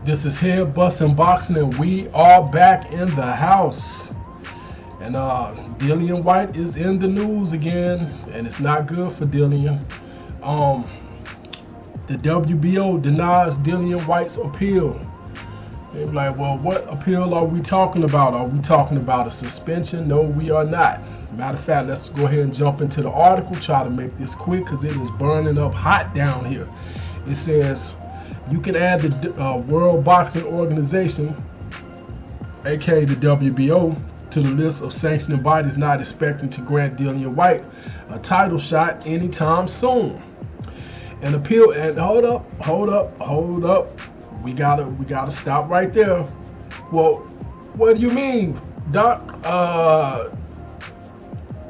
This is Head Bustin' Boxing, and we are back in the house. And Dillian Whyte is in the news again, and it's not good for Dillian. The WBO denies Dillian Whyte's appeal. They're like, well, what appeal are we talking about? Are we talking about a suspension? No, we are not. Matter of fact, let's go ahead and jump into the article, try to make this quick because it is burning up hot down here. It says, you can add the World Boxing Organization, aka the WBO, to the list of sanctioning bodies not expecting to grant Dillian Whyte a title shot anytime soon. An appeal, and hold up. We gotta stop right there. Well, what do you mean, Doc?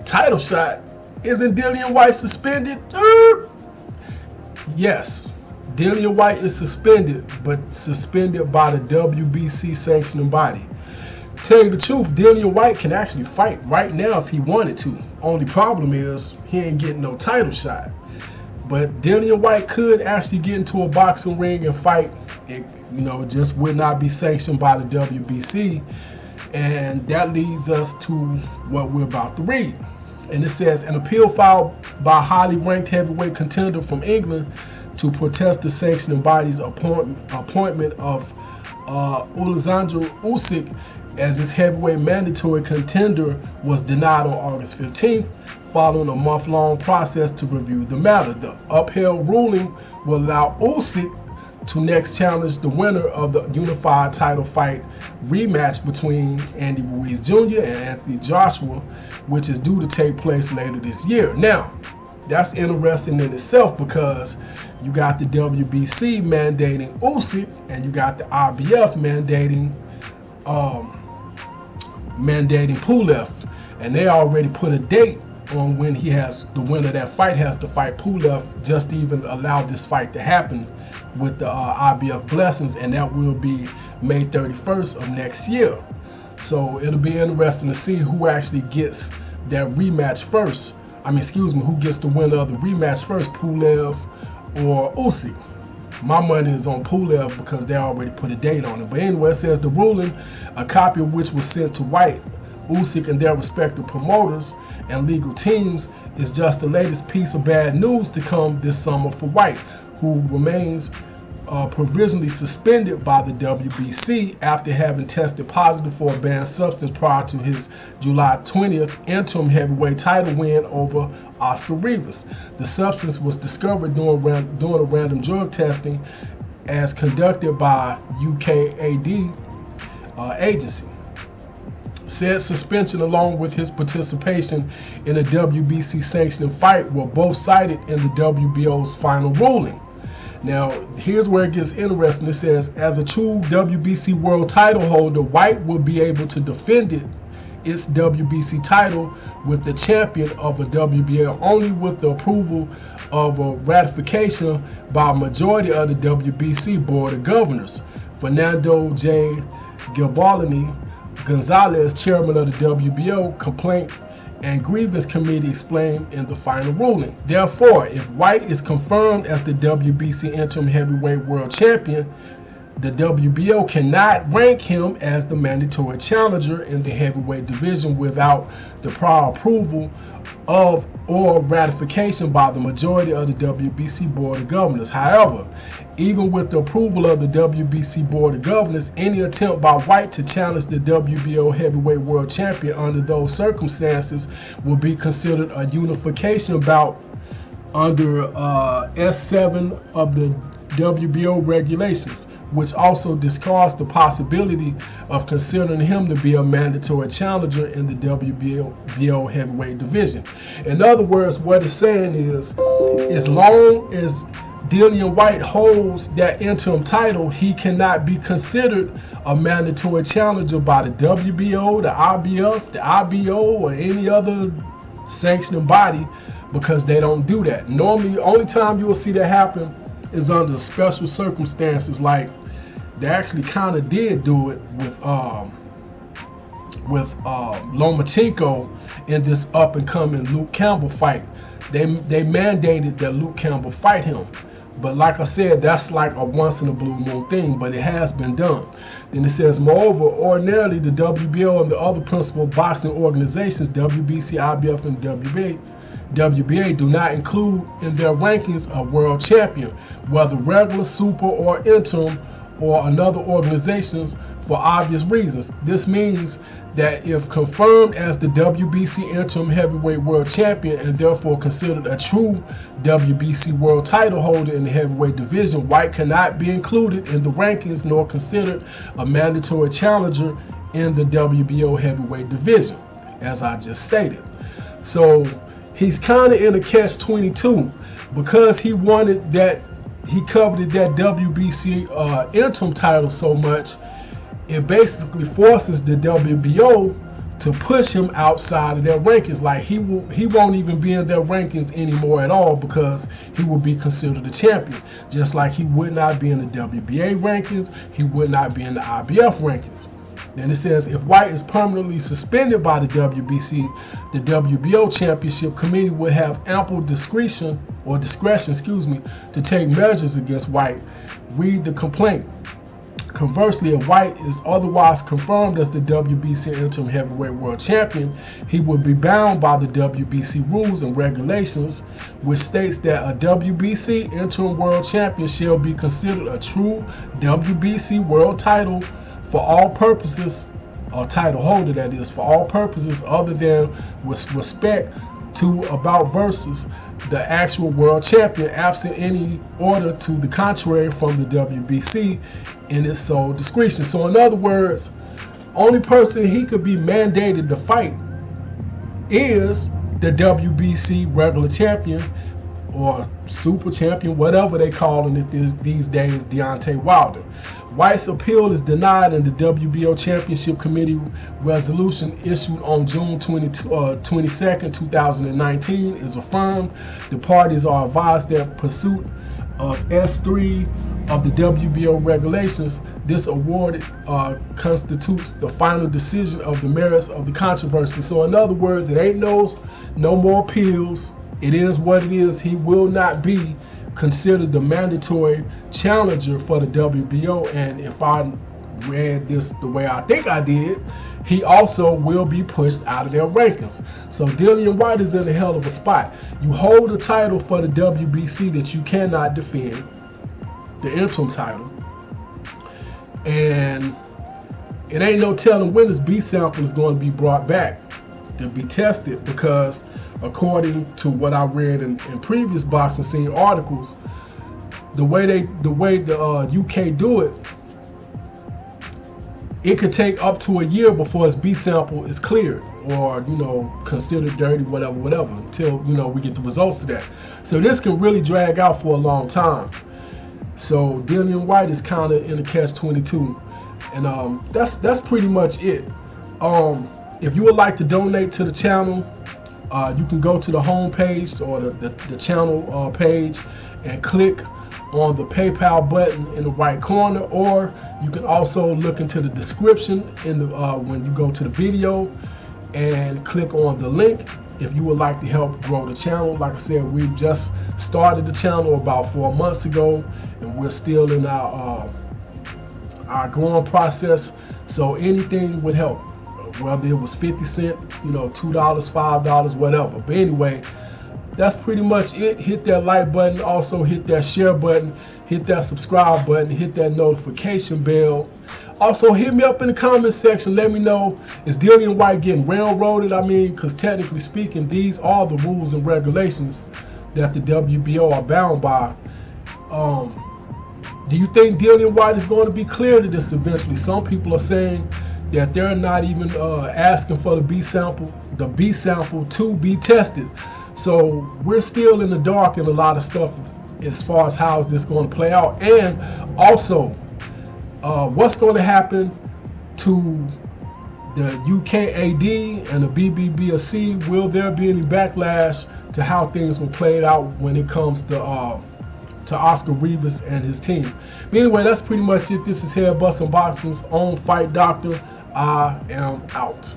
Title shot? Isn't Dillian Whyte suspended? Yes. Dillian Whyte is suspended, but suspended by the WBC sanctioning body. Tell you the truth, Dillian Whyte can actually fight right now if he wanted to. Only problem is he ain't getting no title shot. But Dillian Whyte could actually get into a boxing ring and fight. It, just would not be sanctioned by the WBC. And that leads us to what we're about to read. And it says, an appeal filed by a highly ranked heavyweight contender from England to protest the sanctioning body's appointment of Alexander Usyk as its heavyweight mandatory contender was denied on August 15th, following a month-long process to review the matter. The upheld ruling will allow Usyk to next challenge the winner of the unified title fight rematch between Andy Ruiz Jr. and Anthony Joshua, which is due to take place later this year. Now, that's interesting in itself because you got the WBC mandating Usyk and you got the IBF mandating Pulev, and they already put a date on when the winner of that fight has to fight Pulev just to even allow this fight to happen with the IBF blessings, and that will be May 31st of next year. So it'll be interesting to see who actually gets that rematch first. Who gets the winner of the rematch first, Pulev or Usyk? My money is on Pulev because they already put a date on it. But anyway, it says the ruling, a copy of which was sent to Whyte, Usyk, and their respective promoters and legal teams, is just the latest piece of bad news to come this summer for Whyte, who remains provisionally suspended by the WBC after having tested positive for a banned substance prior to his July 20th interim heavyweight title win over Oscar Rivas. The substance was discovered during a random drug testing as conducted by UKAD agency. Said suspension, along with his participation in a WBC sanctioning fight, were both cited in the WBO's final ruling. Now, here's where it gets interesting. It says, as a true WBC world title holder, Whyte will be able to defend its WBC title with the champion of a WBO only with the approval of a ratification by a majority of the WBC Board of Governors. Fernando J. Gilbalini Gonzalez, chairman of the WBO Complaint and Grievance Committee, explained in the final ruling. Therefore, if Whyte is confirmed as the WBC interim heavyweight world champion, the WBO cannot rank him as the mandatory challenger in the heavyweight division without the prior approval of or ratification by the majority of the WBC Board of Governors. However, even with the approval of the WBC Board of Governors, any attempt by Whyte to challenge the WBO heavyweight world champion under those circumstances will be considered a unification bout under S7 of the WBO regulations, which also discards the possibility of considering him to be a mandatory challenger in the WBO heavyweight division. In other words, what it's saying is, as long as Dillian Whyte holds that interim title, he cannot be considered a mandatory challenger by the WBO, the IBF, the IBO, or any other sanctioning body, because they don't do that. Normally, the only time you will see that happen is under special circumstances, like they actually kind of did do it with Lomachenko in this up and coming Luke Campbell fight. They mandated that Luke Campbell fight him, But like I said, that's like a once in a blue moon thing, but it has been done. Then it says, moreover, ordinarily the WBO and the other principal boxing organizations, WBC, IBF, and WBA, do not include in their rankings a world champion, whether regular, super, or interim, or another organizations, for obvious reasons. This means that if confirmed as the WBC interim heavyweight world champion and therefore considered a true WBC world title holder in the heavyweight division, Whyte cannot be included in the rankings nor considered a mandatory challenger in the WBO heavyweight division, as I just stated. So he's kind of in a catch-22 because he wanted that, he coveted that WBC interim title so much. It basically forces the WBO to push him outside of their rankings. Like he won't even be in their rankings anymore at all because he will be considered a champion. Just like he would not be in the WBA rankings, he would not be in the IBF rankings. Then it says, if Whyte is permanently suspended by the WBC, the WBO Championship Committee would have ample discretion, to take measures against Whyte. Read the complaint. Conversely, if Whyte is otherwise confirmed as the WBC interim heavyweight world champion, he would be bound by the WBC rules and regulations, which states that a WBC interim world champion shall be considered a true WBC world title for all purposes, or title holder that is, for all purposes other than with respect to about versus the actual world champion, absent any order to the contrary from the WBC in its sole discretion. So in other words, only person he could be mandated to fight is the WBC regular champion or super champion, whatever they calling it these days, Deontay Wilder. Whyte's appeal is denied, and the WBO Championship Committee resolution issued on June 22nd, 2019 is affirmed. The parties are advised that pursuit of S3 of the WBO regulations, this award constitutes the final decision of the merits of the controversy. So in other words, it ain't no more appeals. It is what it is. He will not be considered the mandatory challenger for the WBO, and if I read this the way I think I did, he also will be pushed out of their rankings. So Dillian Whyte is in a hell of a spot. You hold a title for the WBC that you cannot defend, the interim title, and it ain't no telling when this B sample is going to be brought back to be tested, because according to what I read in previous boxing scene articles, the way the UK do it, it could take up to a year before its B sample is cleared or considered dirty, whatever, until we get the results of that. So this can really drag out for a long time. So Dillian Whyte is kind of in a catch-22, and that's pretty much it. If you would like to donate to the channel, you can go to the home page or the channel page and click on the PayPal button in the right corner, or you can also look into the description in the when you go to the video and click on the link if you would like to help grow the channel. Like I said, we've just started the channel about 4 months ago, and we're still in our growing process, so anything would help, whether it was 50 cents, $2, $5, whatever. But anyway, that's pretty much it. Hit that like button, also hit that share button, hit that subscribe button, hit that notification bell. Also hit me up in the comment section, let me know, is Dillian Whyte getting railroaded? I mean, because technically speaking, these are the rules and regulations that the WBO are bound by. Do you think Dillian Whyte is going to be cleared of this eventually? Some people are saying that they're not even asking for the B sample to be tested. So we're still in the dark in a lot of stuff as far as how is this going to play out, and also what's going to happen to the UKAD and the BBBC. Will there be any backlash to how things will play out when it comes to Oscar Rivas and his team? But anyway, that's pretty much it. This is Head Bustin' Boxing's own Fight Doctor. I am out.